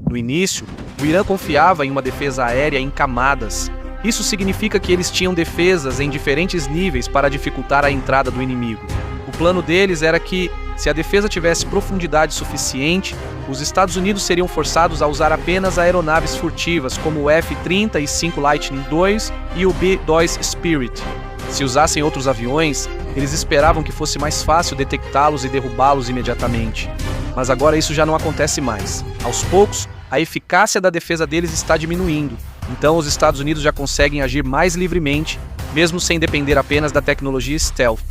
No início, o Irã confiava em uma defesa aérea em camadas. Isso significa que eles tinham defesas em diferentes níveis para dificultar a entrada do inimigo. O plano deles era que, se a defesa tivesse profundidade suficiente, os Estados Unidos seriam forçados a usar apenas aeronaves furtivas como o F-35 Lightning II e o B-2 Spirit. Se usassem outros aviões, eles esperavam que fosse mais fácil detectá-los e derrubá-los imediatamente. Mas agora isso já não acontece mais. Aos poucos, a eficácia da defesa deles está diminuindo. Então os Estados Unidos já conseguem agir mais livremente, mesmo sem depender apenas da tecnologia stealth.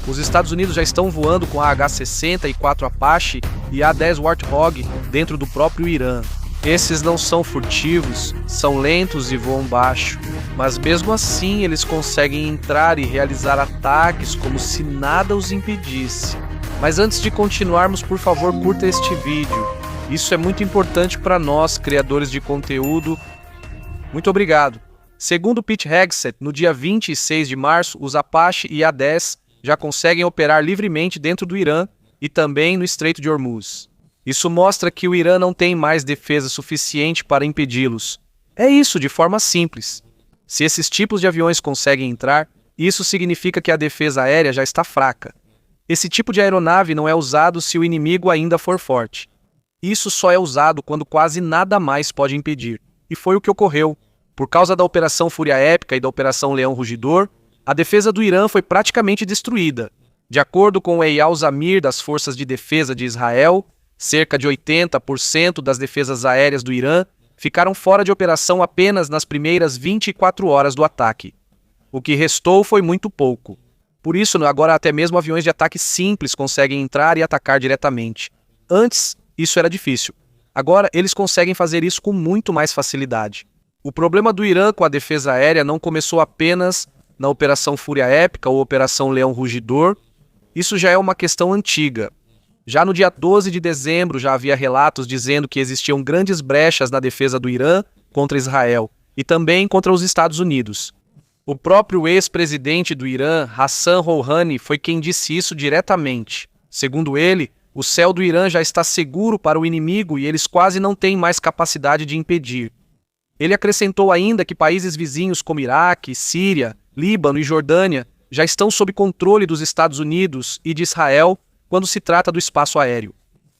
Os Estados Unidos já estão voando com a H-60 e 4 Apache e a A-10 Warthog dentro do próprio Irã. Esses não são furtivos, são lentos e voam baixo, mas mesmo assim eles conseguem entrar e realizar ataques como se nada os impedisse. Mas antes de continuarmos, por favor, curta este vídeo. Isso é muito importante para nós, criadores de conteúdo. Muito obrigado. Segundo Pete Hegseth, no dia 26 de março, os Apache e A-10 já conseguem operar livremente dentro do Irã e também no Estreito de Hormuz. Isso mostra que o Irã não tem mais defesa suficiente para impedi-los. É isso, de forma simples. Se esses tipos de aviões conseguem entrar, isso significa que a defesa aérea já está fraca. Esse tipo de aeronave não é usado se o inimigo ainda for forte. Isso só é usado quando quase nada mais pode impedir. E foi o que ocorreu. Por causa da Operação Fúria Épica e da Operação Leão Rugidor, a defesa do Irã foi praticamente destruída. De acordo com o Eyal Zamir das Forças de Defesa de Israel, cerca de 80% das defesas aéreas do Irã ficaram fora de operação apenas nas primeiras 24 horas do ataque. O que restou foi muito pouco. Por isso, agora até mesmo aviões de ataque simples conseguem entrar e atacar diretamente. Antes, isso era difícil. Agora, eles conseguem fazer isso com muito mais facilidade. O problema do Irã com a defesa aérea não começou apenas na Operação Fúria Épica ou Operação Leão Rugidor. Isso já é uma questão antiga. Já no dia 12 de dezembro já havia relatos dizendo que existiam grandes brechas na defesa do Irã contra Israel e também contra os Estados Unidos. O próprio ex-presidente do Irã, Hassan Rouhani, foi quem disse isso diretamente. Segundo ele, o céu do Irã já está seguro para o inimigo e eles quase não têm mais capacidade de impedir. Ele acrescentou ainda que países vizinhos como Iraque, Síria, Líbano e Jordânia já estão sob controle dos Estados Unidos e de Israel quando se trata do espaço aéreo.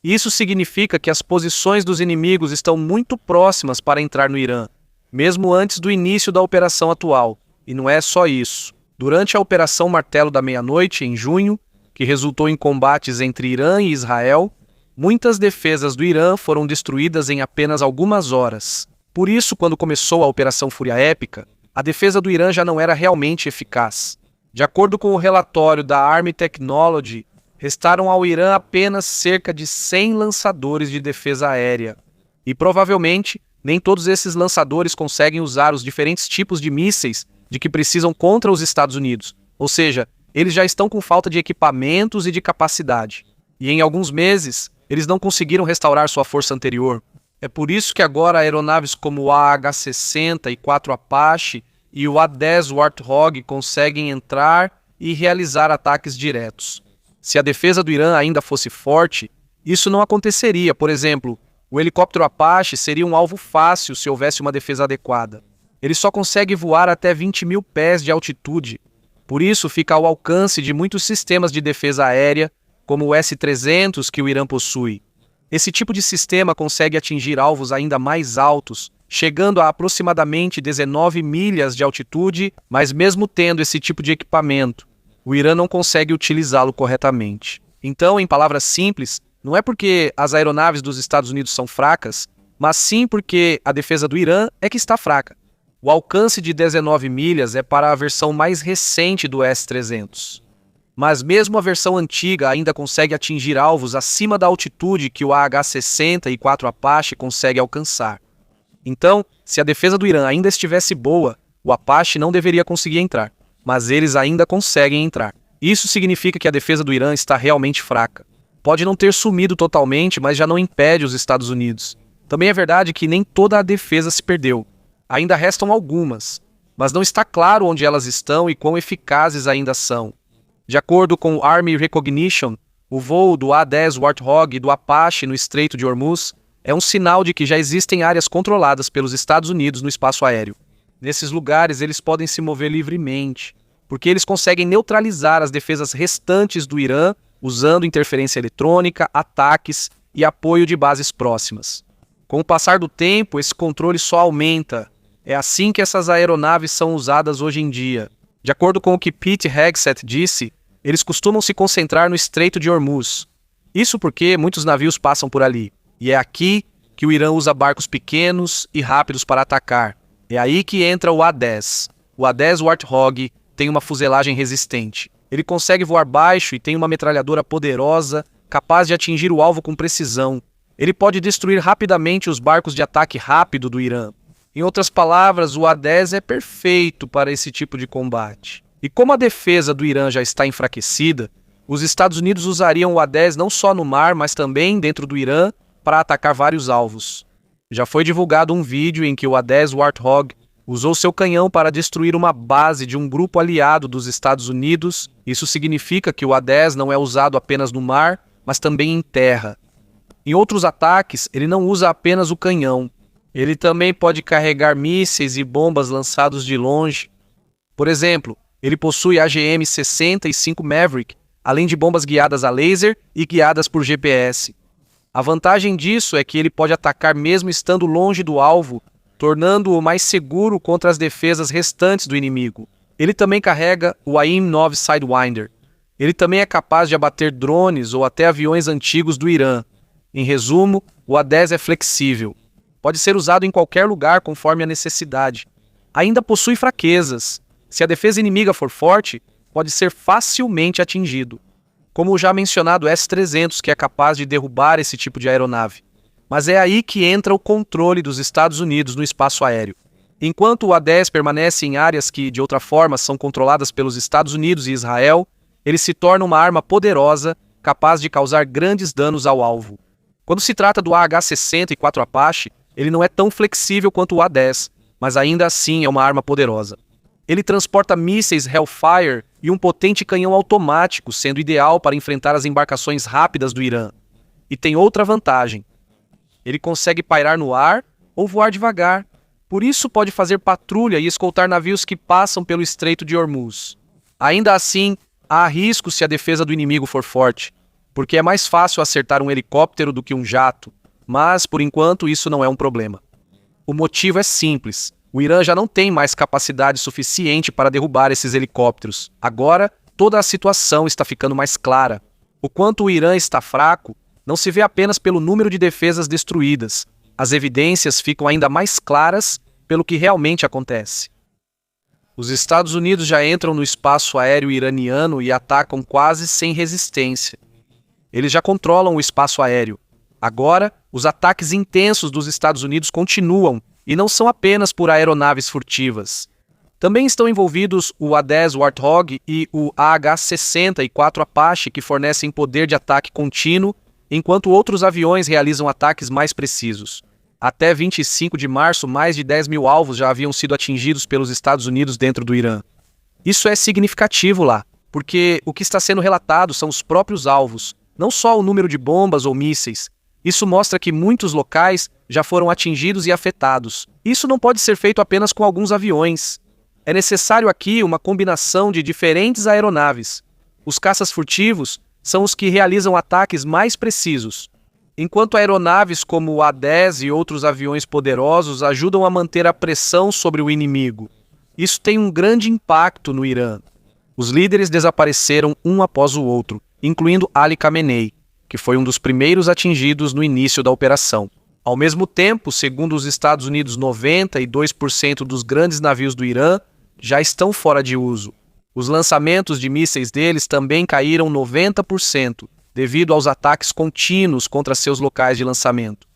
Isso significa que as posições dos inimigos estão muito próximas para entrar no Irã, mesmo antes do início da operação atual. E não é só isso. Durante a Operação Martelo da Meia-Noite, em junho, que resultou em combates entre Irã e Israel, muitas defesas do Irã foram destruídas em apenas algumas horas. Por isso, quando começou a Operação Fúria Épica, a defesa do Irã já não era realmente eficaz. De acordo com o relatório da Army Technology, restaram ao Irã apenas cerca de 100 lançadores de defesa aérea. E provavelmente, nem todos esses lançadores conseguem usar os diferentes tipos de mísseis de que precisam contra os Estados Unidos. Ou seja, eles já estão com falta de equipamentos e de capacidade. E em alguns meses, eles não conseguiram restaurar sua força anterior. É por isso que agora aeronaves como o AH-60 e 4 Apache e o A-10 Warthog conseguem entrar e realizar ataques diretos. Se a defesa do Irã ainda fosse forte, isso não aconteceria. Por exemplo, o helicóptero Apache seria um alvo fácil se houvesse uma defesa adequada. Ele só consegue voar até 20 mil pés de altitude. Por isso, fica ao alcance de muitos sistemas de defesa aérea, como o S-300 que o Irã possui. Esse tipo de sistema consegue atingir alvos ainda mais altos, chegando a aproximadamente 19 milhas de altitude, mas mesmo tendo esse tipo de equipamento, o Irã não consegue utilizá-lo corretamente. Então, em palavras simples, não é porque as aeronaves dos Estados Unidos são fracas, mas sim porque a defesa do Irã é que está fraca. O alcance de 19 milhas é para a versão mais recente do S-300. Mas mesmo a versão antiga ainda consegue atingir alvos acima da altitude que o AH-60 e 4 Apache consegue alcançar. Então, se a defesa do Irã ainda estivesse boa, o Apache não deveria conseguir entrar, mas eles ainda conseguem entrar. Isso significa que a defesa do Irã está realmente fraca. Pode não ter sumido totalmente, mas já não impede os Estados Unidos. Também é verdade que nem toda a defesa se perdeu. Ainda restam algumas, mas não está claro onde elas estão e quão eficazes ainda são. De acordo com o Army Recognition, o voo do A-10 Warthog e do Apache no Estreito de Hormuz é um sinal de que já existem áreas controladas pelos Estados Unidos no espaço aéreo. Nesses lugares, eles podem se mover livremente, porque eles conseguem neutralizar as defesas restantes do Irã usando interferência eletrônica, ataques e apoio de bases próximas. Com o passar do tempo, esse controle só aumenta. É assim que essas aeronaves são usadas hoje em dia. De acordo com o que Pete Hegseth disse, eles costumam se concentrar no Estreito de Hormuz. Isso porque muitos navios passam por ali. E é aqui que o Irã usa barcos pequenos e rápidos para atacar. É aí que entra o A-10. O A-10 Warthog tem uma fuselagem resistente. Ele consegue voar baixo e tem uma metralhadora poderosa, capaz de atingir o alvo com precisão. Ele pode destruir rapidamente os barcos de ataque rápido do Irã. Em outras palavras, o A-10 é perfeito para esse tipo de combate. E como a defesa do Irã já está enfraquecida, os Estados Unidos usariam o A-10 não só no mar, mas também dentro do Irã para atacar vários alvos. Já foi divulgado um vídeo em que o A-10 Warthog usou seu canhão para destruir uma base de um grupo aliado dos Estados Unidos. Isso significa que o A-10 não é usado apenas no mar, mas também em terra. Em outros ataques, ele não usa apenas o canhão. Ele também pode carregar mísseis e bombas lançados de longe. Por exemplo, ele possui AGM-65 Maverick, além de bombas guiadas a laser e guiadas por GPS. A vantagem disso é que ele pode atacar mesmo estando longe do alvo, tornando-o mais seguro contra as defesas restantes do inimigo. Ele também carrega o AIM-9 Sidewinder. Ele também é capaz de abater drones ou até aviões antigos do Irã. Em resumo, o A-10 é flexível. Pode ser usado em qualquer lugar conforme a necessidade. Ainda possui fraquezas. Se a defesa inimiga for forte, pode ser facilmente atingido. Como o já mencionado S-300, que é capaz de derrubar esse tipo de aeronave. Mas é aí que entra o controle dos Estados Unidos no espaço aéreo. Enquanto o A-10 permanece em áreas que, de outra forma, são controladas pelos Estados Unidos e Israel, ele se torna uma arma poderosa, capaz de causar grandes danos ao alvo. Quando se trata do AH-60 e 4 Apache, ele não é tão flexível quanto o A-10, mas ainda assim é uma arma poderosa. Ele transporta mísseis Hellfire e um potente canhão automático, sendo ideal para enfrentar as embarcações rápidas do Irã. E tem outra vantagem. Ele consegue pairar no ar ou voar devagar. Por isso pode fazer patrulha e escoltar navios que passam pelo Estreito de Hormuz. Ainda assim, há risco se a defesa do inimigo for forte, porque é mais fácil acertar um helicóptero do que um jato, mas, por enquanto, isso não é um problema. O motivo é simples. O Irã já não tem mais capacidade suficiente para derrubar esses helicópteros. Agora, toda a situação está ficando mais clara. O quanto o Irã está fraco não se vê apenas pelo número de defesas destruídas. As evidências ficam ainda mais claras pelo que realmente acontece. Os Estados Unidos já entram no espaço aéreo iraniano e atacam quase sem resistência. Eles já controlam o espaço aéreo. Agora, os ataques intensos dos Estados Unidos continuam e não são apenas por aeronaves furtivas. Também estão envolvidos o A-10 Warthog e o AH-60 e 4 Apache, que fornecem poder de ataque contínuo, enquanto outros aviões realizam ataques mais precisos. Até 25 de março, mais de 10 mil alvos já haviam sido atingidos pelos Estados Unidos dentro do Irã. Isso é significativo lá, porque o que está sendo relatado são os próprios alvos, não só o número de bombas ou mísseis. Isso mostra que muitos locais já foram atingidos e afetados. Isso não pode ser feito apenas com alguns aviões. É necessário aqui uma combinação de diferentes aeronaves. Os caças furtivos são os que realizam ataques mais precisos, enquanto aeronaves como o A-10 e outros aviões poderosos ajudam a manter a pressão sobre o inimigo. Isso tem um grande impacto no Irã. Os líderes desapareceram um após o outro, incluindo Ali Khamenei, que foi um dos primeiros atingidos no início da operação. Ao mesmo tempo, segundo os Estados Unidos, 92% dos grandes navios do Irã já estão fora de uso. Os lançamentos de mísseis deles também caíram 90%, devido aos ataques contínuos contra seus locais de lançamento.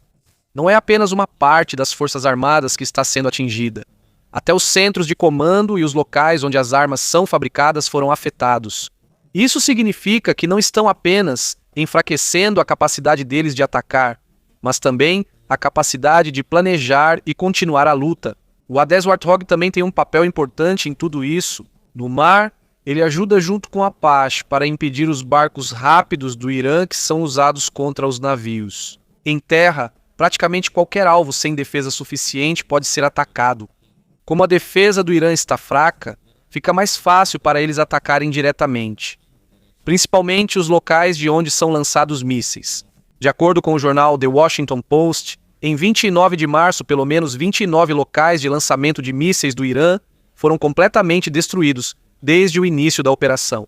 Não é apenas uma parte das Forças Armadas que está sendo atingida. Até os centros de comando e os locais onde as armas são fabricadas foram afetados. Isso significa que não estão apenas enfraquecendo a capacidade deles de atacar, mas também a capacidade de planejar e continuar a luta. O A-10 Warthog também tem um papel importante em tudo isso. No mar, ele ajuda junto com o Apache para impedir os barcos rápidos do Irã que são usados contra os navios. Em terra, praticamente qualquer alvo sem defesa suficiente pode ser atacado. Como a defesa do Irã está fraca, fica mais fácil para eles atacarem diretamente, principalmente os locais de onde são lançados mísseis. De acordo com o jornal The Washington Post, em 29 de março, pelo menos 29 locais de lançamento de mísseis do Irã foram completamente destruídos desde o início da operação.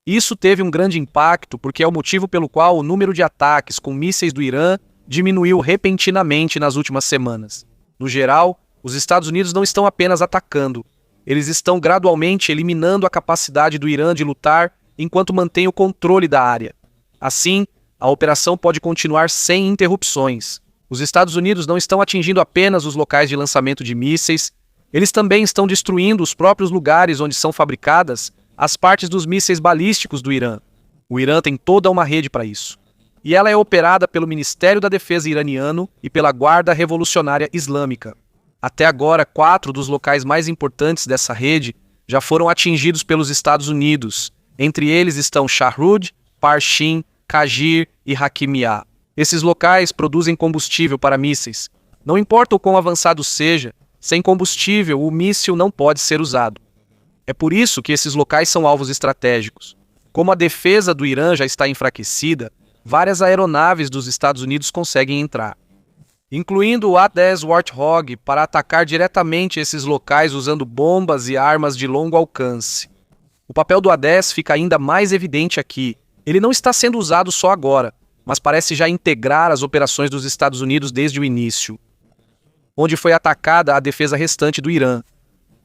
Isso teve um grande impacto porque é o motivo pelo qual o número de ataques com mísseis do Irã diminuiu repentinamente nas últimas semanas. No geral, os Estados Unidos não estão apenas atacando, eles estão gradualmente eliminando a capacidade do Irã de lutar enquanto mantém o controle da área. Assim, a operação pode continuar sem interrupções. Os Estados Unidos não estão atingindo apenas os locais de lançamento de mísseis, eles também estão destruindo os próprios lugares onde são fabricadas as partes dos mísseis balísticos do Irã. O Irã tem toda uma rede para isso. E ela é operada pelo Ministério da Defesa iraniano e pela Guarda Revolucionária Islâmica. Até agora, 4 dos locais mais importantes dessa rede já foram atingidos pelos Estados Unidos. Entre eles estão Shahrud, Parshin, Kajir e Hakimiyah. Esses locais produzem combustível para mísseis. Não importa o quão avançado seja, sem combustível o míssil não pode ser usado. É por isso que esses locais são alvos estratégicos. Como a defesa do Irã já está enfraquecida, várias aeronaves dos Estados Unidos conseguem entrar, incluindo o A-10 Warthog, para atacar diretamente esses locais usando bombas e armas de longo alcance. O papel do A-10 fica ainda mais evidente aqui. Ele não está sendo usado só agora, mas parece já integrar as operações dos Estados Unidos desde o início, onde foi atacada a defesa restante do Irã.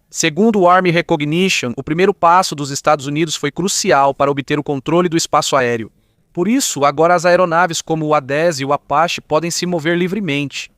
Segundo o Army Recognition, o primeiro passo dos Estados Unidos foi crucial para obter o controle do espaço aéreo. Por isso, agora as aeronaves como o A-10 e o Apache podem se mover livremente.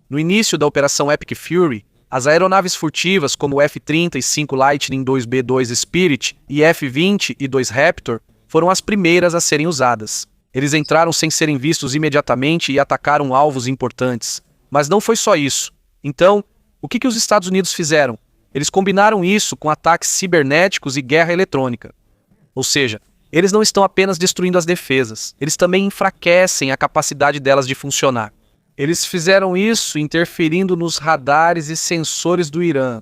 No início da Operação Epic Fury, as aeronaves furtivas como o F-35 Lightning II-B2 Spirit e F-20 e 2 Raptor foram as primeiras a serem usadas. Eles entraram sem serem vistos imediatamente e atacaram alvos importantes. Mas não foi só isso. Então, o que os Estados Unidos fizeram? Eles combinaram isso com ataques cibernéticos e guerra eletrônica. Ou seja, eles não estão apenas destruindo as defesas, eles também enfraquecem a capacidade delas de funcionar. Eles fizeram isso interferindo nos radares e sensores do Irã.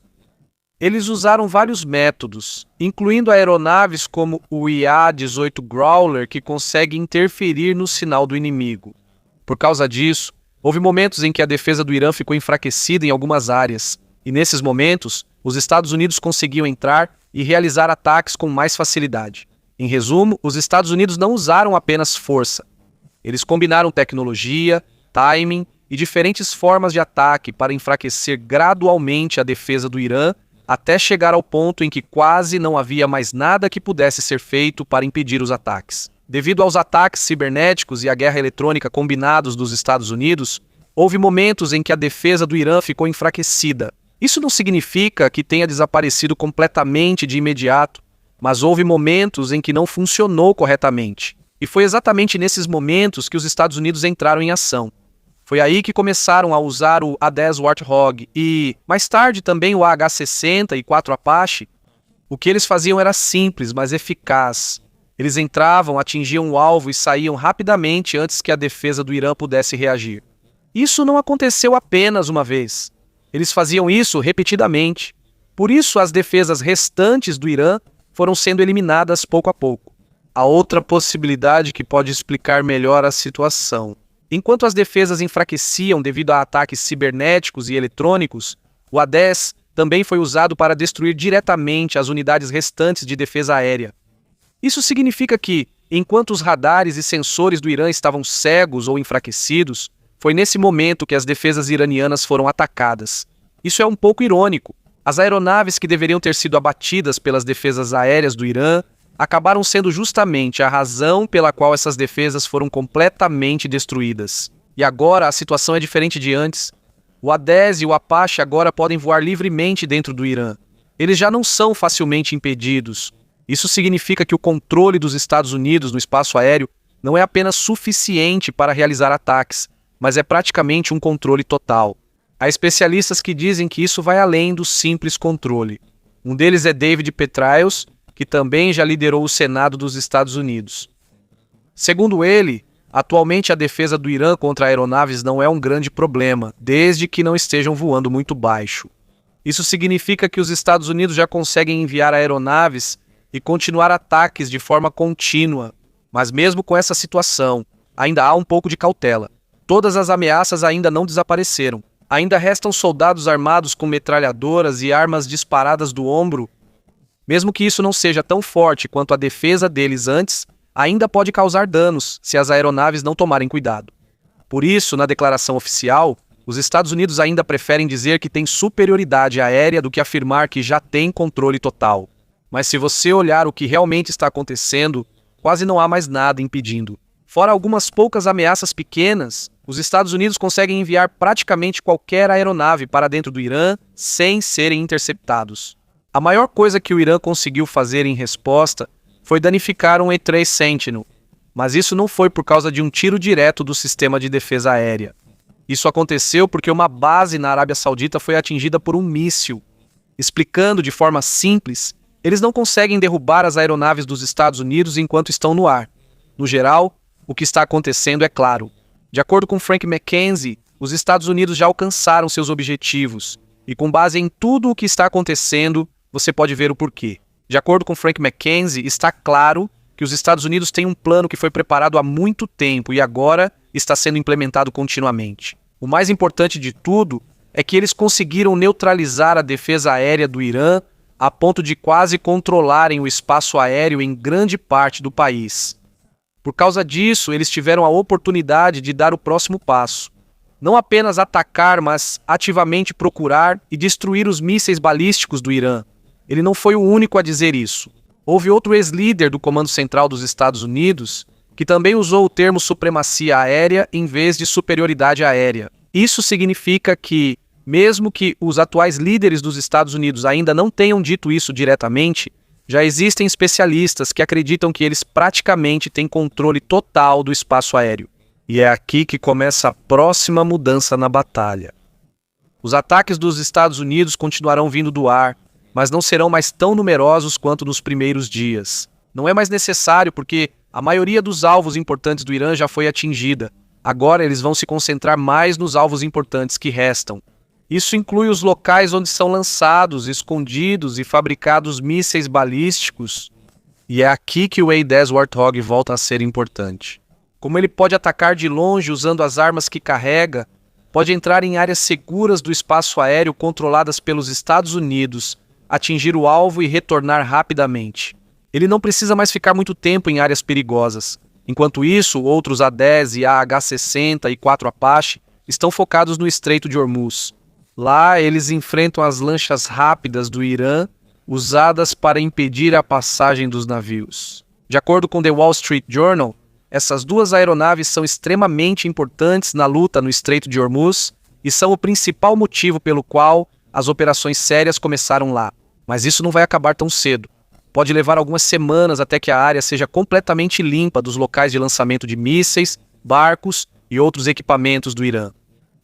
Eles usaram vários métodos, incluindo aeronaves como o IA-18 Growler, que consegue interferir no sinal do inimigo. Por causa disso, houve momentos em que a defesa do Irã ficou enfraquecida em algumas áreas, e nesses momentos, os Estados Unidos conseguiam entrar e realizar ataques com mais facilidade. Em resumo, os Estados Unidos não usaram apenas força. Eles combinaram tecnologia, timing e diferentes formas de ataque para enfraquecer gradualmente a defesa do Irã até chegar ao ponto em que quase não havia mais nada que pudesse ser feito para impedir os ataques. Devido aos ataques cibernéticos e à guerra eletrônica combinados dos Estados Unidos, houve momentos em que a defesa do Irã ficou enfraquecida. Isso não significa que tenha desaparecido completamente de imediato, mas houve momentos em que não funcionou corretamente. E foi exatamente nesses momentos que os Estados Unidos entraram em ação. Foi aí que começaram a usar o A-10 Warthog e, mais tarde, também o AH-60 e 4 Apache. O que eles faziam era simples, mas eficaz. Eles entravam, atingiam o alvo e saíam rapidamente antes que a defesa do Irã pudesse reagir. Isso não aconteceu apenas uma vez. Eles faziam isso repetidamente. Por isso, as defesas restantes do Irã foram sendo eliminadas pouco a pouco. A outra possibilidade que pode explicar melhor a situação. Enquanto as defesas enfraqueciam devido a ataques cibernéticos e eletrônicos, o A-10 também foi usado para destruir diretamente as unidades restantes de defesa aérea. Isso significa que, enquanto os radares e sensores do Irã estavam cegos ou enfraquecidos, foi nesse momento que as defesas iranianas foram atacadas. Isso é um pouco irônico. As aeronaves que deveriam ter sido abatidas pelas defesas aéreas do Irã acabaram sendo justamente a razão pela qual essas defesas foram completamente destruídas. E agora a situação é diferente de antes. O A-10 e o Apache agora podem voar livremente dentro do Irã. Eles já não são facilmente impedidos. Isso significa que o controle dos Estados Unidos no espaço aéreo não é apenas suficiente para realizar ataques, mas é praticamente um controle total. Há especialistas que dizem que isso vai além do simples controle. Um deles é David Petraeus, que também já liderou o Senado dos Estados Unidos. Segundo ele, Atualmente, a defesa do Irã contra aeronaves não é um grande problema, desde que não estejam voando muito baixo. Isso significa que os Estados Unidos já conseguem enviar aeronaves e continuar ataques de forma contínua. Mas mesmo com essa situação, ainda há um pouco de cautela. Todas as ameaças ainda não desapareceram. Ainda restam soldados armados com metralhadoras e armas disparadas do ombro. Mesmo que isso não seja tão forte quanto a defesa deles antes, ainda pode causar danos se as aeronaves não tomarem cuidado. Por isso, na declaração oficial, os Estados Unidos ainda preferem dizer que tem superioridade aérea do que afirmar que já tem controle total. Mas se você olhar o que realmente está acontecendo, quase não há mais nada impedindo. Fora algumas poucas ameaças pequenas, os Estados Unidos conseguem enviar praticamente qualquer aeronave para dentro do Irã sem serem interceptados. A maior coisa que o Irã conseguiu fazer em resposta foi danificar um E-3 Sentinel, mas isso não foi por causa de um tiro direto do sistema de defesa aérea. Isso aconteceu porque uma base na Arábia Saudita foi atingida por um míssil. Explicando de forma simples, eles não conseguem derrubar as aeronaves dos Estados Unidos enquanto estão no ar. No geral, o que está acontecendo é claro. De acordo com Frank McKenzie, os Estados Unidos já alcançaram seus objetivos, e com base em tudo o que está acontecendo, você pode ver o porquê. De acordo com Frank McKenzie, está claro que os Estados Unidos têm um plano que foi preparado há muito tempo e agora está sendo implementado continuamente. O mais importante de tudo é que eles conseguiram neutralizar a defesa aérea do Irã a ponto de quase controlarem o espaço aéreo em grande parte do país. Por causa disso, eles tiveram a oportunidade de dar o próximo passo. Não apenas atacar, mas ativamente procurar e destruir os mísseis balísticos do Irã. Ele não foi o único a dizer isso. Houve outro ex-líder do Comando Central dos Estados Unidos que também usou o termo supremacia aérea em vez de superioridade aérea. Isso significa que, mesmo que os atuais líderes dos Estados Unidos ainda não tenham dito isso diretamente, já existem especialistas que acreditam que eles praticamente têm controle total do espaço aéreo. E é aqui que começa a próxima mudança na batalha. Os ataques dos Estados Unidos continuarão vindo do ar, mas não serão mais tão numerosos quanto nos primeiros dias. Não é mais necessário porque a maioria dos alvos importantes do Irã já foi atingida. Agora eles vão se concentrar mais nos alvos importantes que restam. Isso inclui os locais onde são lançados, escondidos e fabricados mísseis balísticos. E é aqui que o A-10 Warthog volta a ser importante. Como ele pode atacar de longe usando as armas que carrega, pode entrar em áreas seguras do espaço aéreo controladas pelos Estados Unidos, atingir o alvo e retornar rapidamente. Ele não precisa mais ficar muito tempo em áreas perigosas. Enquanto isso, outros A-10 e AH-60 e 4 Apache estão focados no Estreito de Hormuz. Lá, eles enfrentam as lanchas rápidas do Irã, usadas para impedir a passagem dos navios. De acordo com The Wall Street Journal, essas duas aeronaves são extremamente importantes na luta no Estreito de Hormuz e são o principal motivo pelo qual as operações sérias começaram lá. Mas isso não vai acabar tão cedo. Pode levar algumas semanas até que a área seja completamente limpa dos locais de lançamento de mísseis, barcos e outros equipamentos do Irã.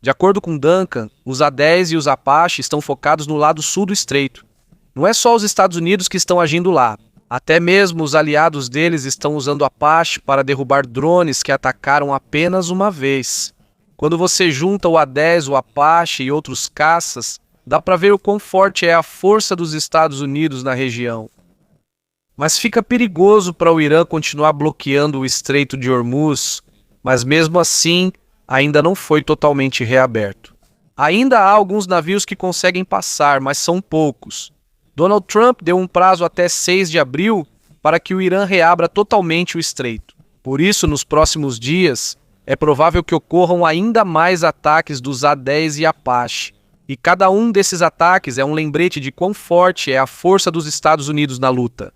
De acordo com Duncan, os A-10 e os Apache estão focados no lado sul do estreito. Não é só os Estados Unidos que estão agindo lá. Até mesmo os aliados deles estão usando Apache para derrubar drones que atacaram apenas uma vez. Quando você junta o A-10, o Apache e outros caças, dá para ver o quão forte é a força dos Estados Unidos na região. Mas fica perigoso para o Irã continuar bloqueando o Estreito de Hormuz, mas mesmo assim ainda não foi totalmente reaberto. Ainda há alguns navios que conseguem passar, mas são poucos. Donald Trump deu um prazo até 6 de abril para que o Irã reabra totalmente o estreito. Por isso, nos próximos dias, é provável que ocorram ainda mais ataques dos A-10 e Apache. E cada um desses ataques é um lembrete de quão forte é a força dos Estados Unidos na luta.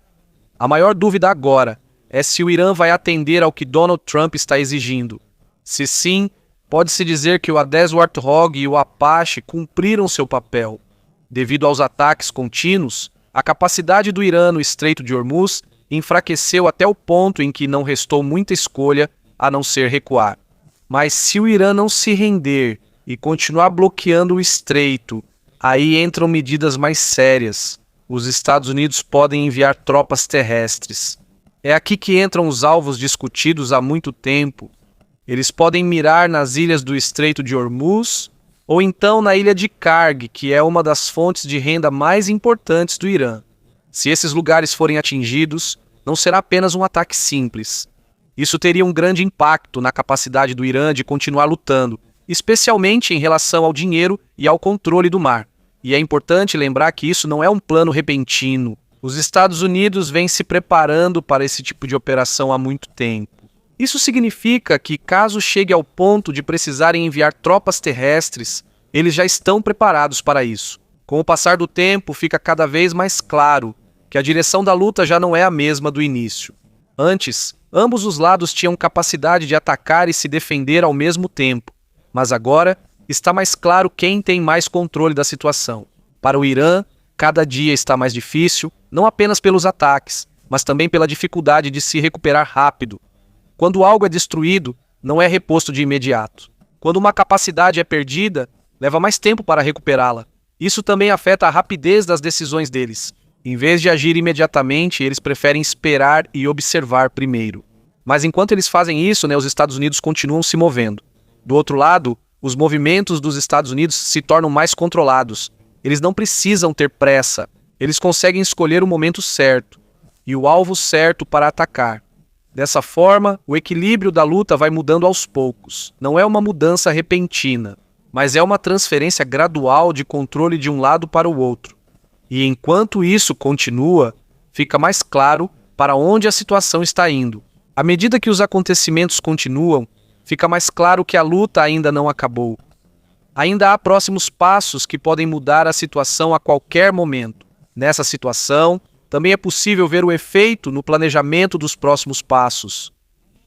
A maior dúvida agora é se o Irã vai atender ao que Donald Trump está exigindo. Se sim, pode-se dizer que o A-10 Warthog e o Apache cumpriram seu papel. Devido aos ataques contínuos, a capacidade do Irã no Estreito de Hormuz enfraqueceu até o ponto em que não restou muita escolha a não ser recuar. Mas se o Irã não se render e continuar bloqueando o estreito, aí entram medidas mais sérias. Os Estados Unidos podem enviar tropas terrestres. É aqui que entram os alvos discutidos há muito tempo. Eles podem mirar nas ilhas do Estreito de Hormuz ou então na ilha de Karg, que é uma das fontes de renda mais importantes do Irã. Se esses lugares forem atingidos, não será apenas um ataque simples. Isso teria um grande impacto na capacidade do Irã de continuar lutando, especialmente em relação ao dinheiro e ao controle do mar. E é importante lembrar que isso não é um plano repentino. Os Estados Unidos vêm se preparando para esse tipo de operação há muito tempo. Isso significa que, caso chegue ao ponto de precisarem enviar tropas terrestres, eles já estão preparados para isso. Com o passar do tempo, fica cada vez mais claro que a direção da luta já não é a mesma do início. Antes, ambos os lados tinham capacidade de atacar e se defender ao mesmo tempo, mas agora está mais claro quem tem mais controle da situação. Para o Irã, cada dia está mais difícil, não apenas pelos ataques, mas também pela dificuldade de se recuperar rápido. Quando algo é destruído, não é reposto de imediato. Quando uma capacidade é perdida, leva mais tempo para recuperá-la. Isso também afeta a rapidez das decisões deles. Em vez de agir imediatamente, eles preferem esperar e observar primeiro. Mas enquanto eles fazem isso, os Estados Unidos continuam se movendo. Do outro lado, os movimentos dos Estados Unidos se tornam mais controlados. Eles não precisam ter pressa. Eles conseguem escolher o momento certo e o alvo certo para atacar. Dessa forma, o equilíbrio da luta vai mudando aos poucos. Não é uma mudança repentina, mas é uma transferência gradual de controle de um lado para o outro. E enquanto isso continua, fica mais claro para onde a situação está indo. À medida que os acontecimentos continuam, fica mais claro que a luta ainda não acabou. Ainda há próximos passos que podem mudar a situação a qualquer momento. Nessa situação, também é possível ver o efeito no planejamento dos próximos passos.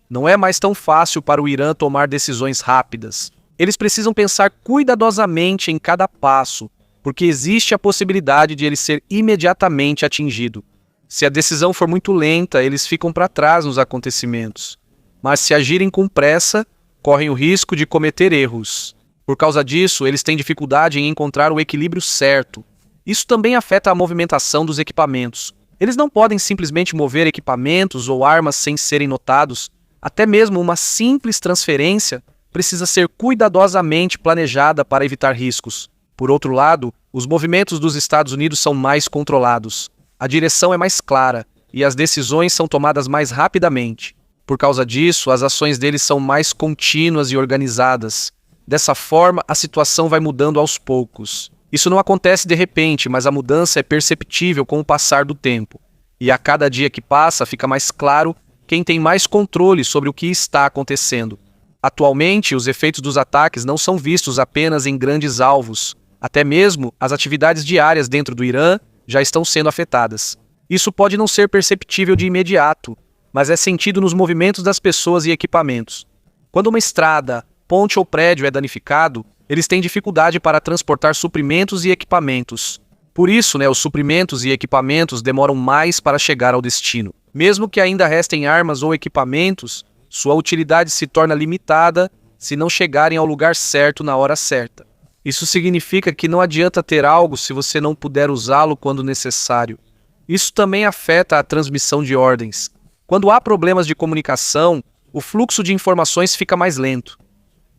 Não é mais tão fácil para o Irã tomar decisões rápidas. Eles precisam pensar cuidadosamente em cada passo, porque existe a possibilidade de ele ser imediatamente atingido. Se a decisão for muito lenta, eles ficam para trás nos acontecimentos. Mas se agirem com pressa, correm o risco de cometer erros. Por causa disso, eles têm dificuldade em encontrar o equilíbrio certo. Isso também afeta a movimentação dos equipamentos. Eles não podem simplesmente mover equipamentos ou armas sem serem notados. Até mesmo uma simples transferência precisa ser cuidadosamente planejada para evitar riscos. Por outro lado, os movimentos dos Estados Unidos são mais controlados. A direção é mais clara e as decisões são tomadas mais rapidamente. Por causa disso, as ações deles são mais contínuas e organizadas. Dessa forma, a situação vai mudando aos poucos. Isso não acontece de repente, mas a mudança é perceptível com o passar do tempo. E a cada dia que passa, fica mais claro quem tem mais controle sobre o que está acontecendo. Atualmente, os efeitos dos ataques não são vistos apenas em grandes alvos. Até mesmo as atividades diárias dentro do Irã já estão sendo afetadas. Isso pode não ser perceptível de imediato, mas é sentido nos movimentos das pessoas e equipamentos. Quando uma estrada, ponte ou prédio é danificado, eles têm dificuldade para transportar suprimentos e equipamentos. Por isso, os suprimentos e equipamentos demoram mais para chegar ao destino. Mesmo que ainda restem armas ou equipamentos, sua utilidade se torna limitada se não chegarem ao lugar certo na hora certa. Isso significa que não adianta ter algo se você não puder usá-lo quando necessário. Isso também afeta a transmissão de ordens. Quando há problemas de comunicação, o fluxo de informações fica mais lento.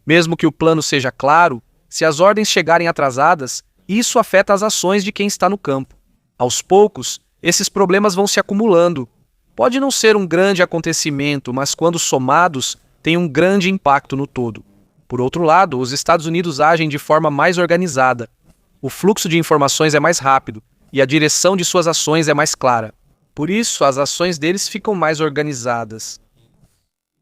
Mesmo que o plano seja claro, se as ordens chegarem atrasadas, isso afeta as ações de quem está no campo. Aos poucos, esses problemas vão se acumulando. Pode não ser um grande acontecimento, mas quando somados, tem um grande impacto no todo. Por outro lado, os Estados Unidos agem de forma mais organizada. O fluxo de informações é mais rápido e a direção de suas ações é mais clara. Por isso, as ações deles ficam mais organizadas.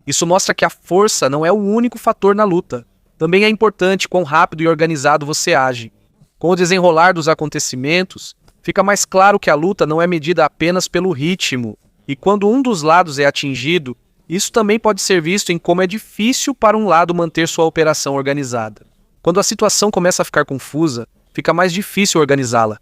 Isso mostra que a força não é o único fator na luta. Também é importante quão rápido e organizado você age. Com o desenrolar dos acontecimentos, fica mais claro que a luta não é medida apenas pelo ritmo. E quando um dos lados é atingido, isso também pode ser visto em como é difícil para um lado manter sua operação organizada. Quando a situação começa a ficar confusa, fica mais difícil organizá-la.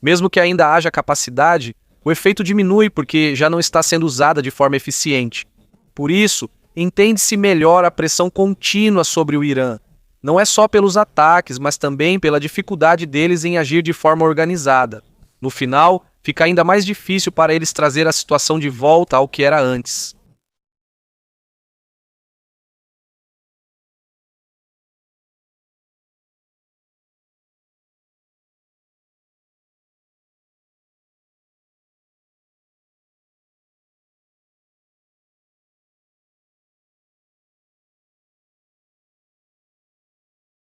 Mesmo que ainda haja capacidade, o efeito diminui porque já não está sendo usada de forma eficiente. Por isso, entende-se melhor a pressão contínua sobre o Irã. Não é só pelos ataques, mas também pela dificuldade deles em agir de forma organizada. No final, fica ainda mais difícil para eles trazer a situação de volta ao que era antes.